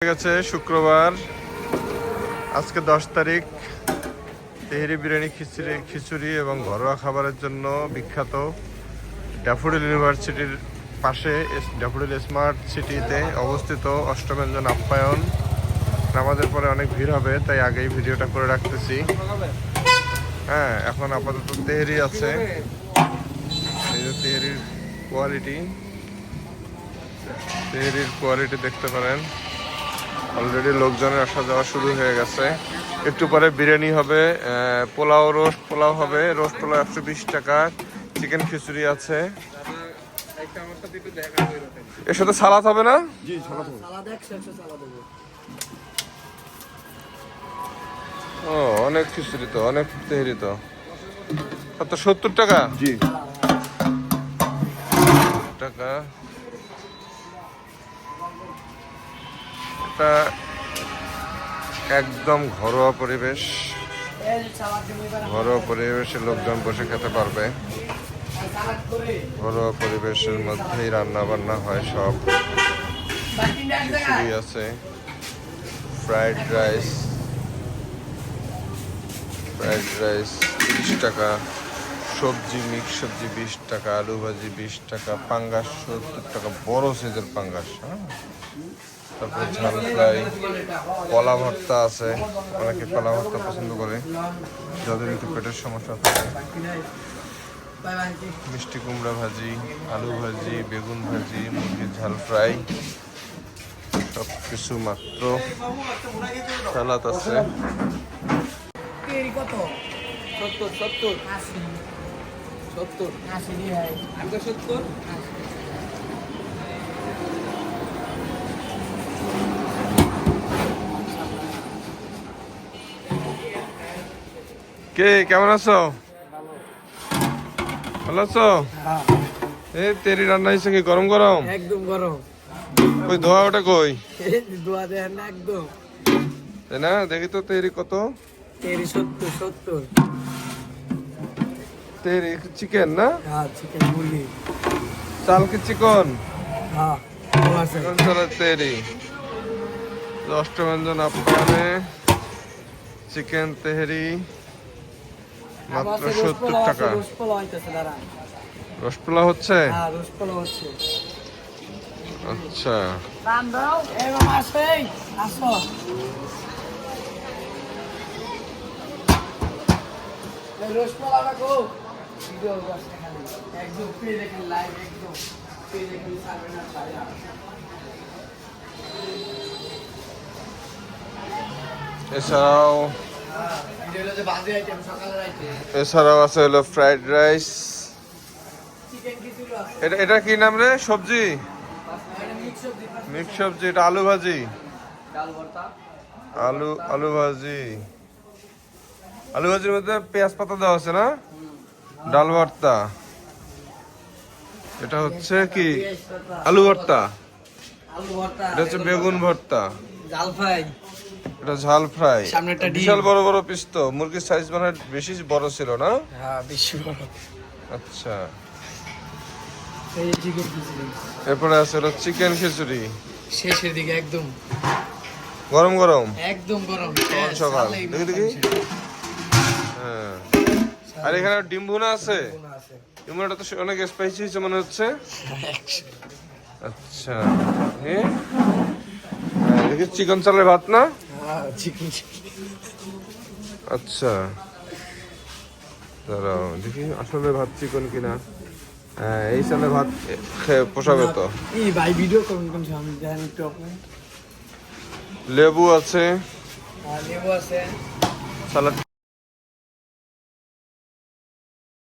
গেছে শুক্রবার, আজকে 10 তারিখ। তেহরি বিরিয়ানি, খিচুড়ি এবং ঘরোয়া খাবারের জন্য বিখ্যাত ড্যাফোডিল ইউনিভার্সিটির পাশে ড্যাফোডিল স্মার্ট সিটিতে অবস্থিত অষ্টব্যঞ্জন আপ্যায়ন। নামাজের পরে অনেক ভিড় হবে, তাই আগেই ভিডিওটা করে রাখতেছি। হ্যাঁ, এখন আপাতত তেহরি আছে। এই যে তেহরির কোয়ালিটি দেখতে পারেন। অলরেডি লোকজনের আসা যাওয়া শুরু হয়ে গেছে। একটু পরে বিরিয়ানি হবে, রোস্ট পোলাও হবে। রোস্ট পোলাও 120 টাকা। চিকেন খিচুড়ি আছে। এর সাথে সালাদ হবে না? ও, অনেক খিচুড়ি তো, অনেক তেহরি তো। কত, 70 টাকা? জি, টাকা। এটা একদম ঘরোয়া পরিবেশ, ঘরোয়া পরিবেশে লোকজন বসে খেতে পারবে। ঘরোয়া পরিবেশের মধ্যেই রান্না বান্না হয় সব। খিচুড়ি আছে, ফ্রাইড রাইস 30 টাকা, সবজি মিক্স সবজি 20 টাকা, আলু ভাজি 20 টাকা, পাঙ্গাস 70 টাকা, বড় সাইজের পাঙ্গাস। হ্যাঁ, তারপরে ঝাল ফ্রাই, কলা ভর্তা আছে। অনেকে কলা ভর্তা পছন্দ করে, যাদের একটু পেটের সমস্যা থাকে। মিষ্টি কুমড়া ভাজি, আলু ভাজি, বেগুন ভাজি, মুরগির ঝাল ফ্রাই, সব কিছু মাত্র। সালাদ আছে। কে কেমন আছো? ভালো আছো? এই তেরি রান্না হয়েছে কি গরম গরম? একদম গরম। কই ধোয়া ওটা কই? দোয়া দেন না একদম। তাই না? দেখি তো তেরি কত? তেরি 70। তেরি চিকেন না? হ্যাঁ, চিকেন মুরগি। চাল কি চিকন? হ্যাঁ, আছে। চিকন চালের তেরি। অষ্টব্যঞ্জন আপ্যায়নে চিকেন তেহরি মাত্র 70 টাকা। রসপোলা হচ্ছে? হ্যাঁ, রসপোলা হচ্ছে। আচ্ছা, এই মামা আসো, আসো। এই রসপোলা রাখো। ভিডিও করতে খালি একদম পেয়ে দেখেন, লাইভ একদম পেয়ে দেখেন, সামনে না ছায়া। এছাড়াও আছে হলো ফ্রাইড রাইস। এটা কি নাম রে? সবজি মিক্স সবজি। এটা আলু ভাজি, আলু ভাজি। আলু ভাজির মধ্যে পেঁয়াজ পাতা দেওয়া আছে না? ডাল ভর্তা। এটা হচ্ছে কি আলু ভর্তা। এটা হচ্ছে বেগুন ভর্তা। জাল ফ্রাই। এটা ঝাল ফ্রাই। সামনে একটা ডিম। বিশাল বড় বড় পিস তো। মুরগির সাইজ মানে বেশি বড় ছিল না? হ্যাঁ, বেশি বড়। আচ্ছা, এই চিকেন খিচুড়ি। এরপরে আছে হলো চিকেন খিচুড়ি। শেষের দিকে একদম গরম গরম, একদম গরম। সকাল সকাল। দেখি হ্যাঁ। আর এখানে ডিম ভুনা আছে। ডিম ভুনাটা তো অনেক স্পাইসি হয়েছে মনে হচ্ছে। আচ্ছা, হ্যাঁ, দেখি চিকেন চালের ভাত না? চিকেন। আচ্ছা, দাঁড়াও দেখি আসলে ভাত চিকেন কিনা। হ্যাঁ, এই চালে ভাত পোষাবে তো। এই ভাই ভিডিও করুন কোন সামনে দেখেন একটু আপনি। লেবু আছে, লেবু আছে, সালাড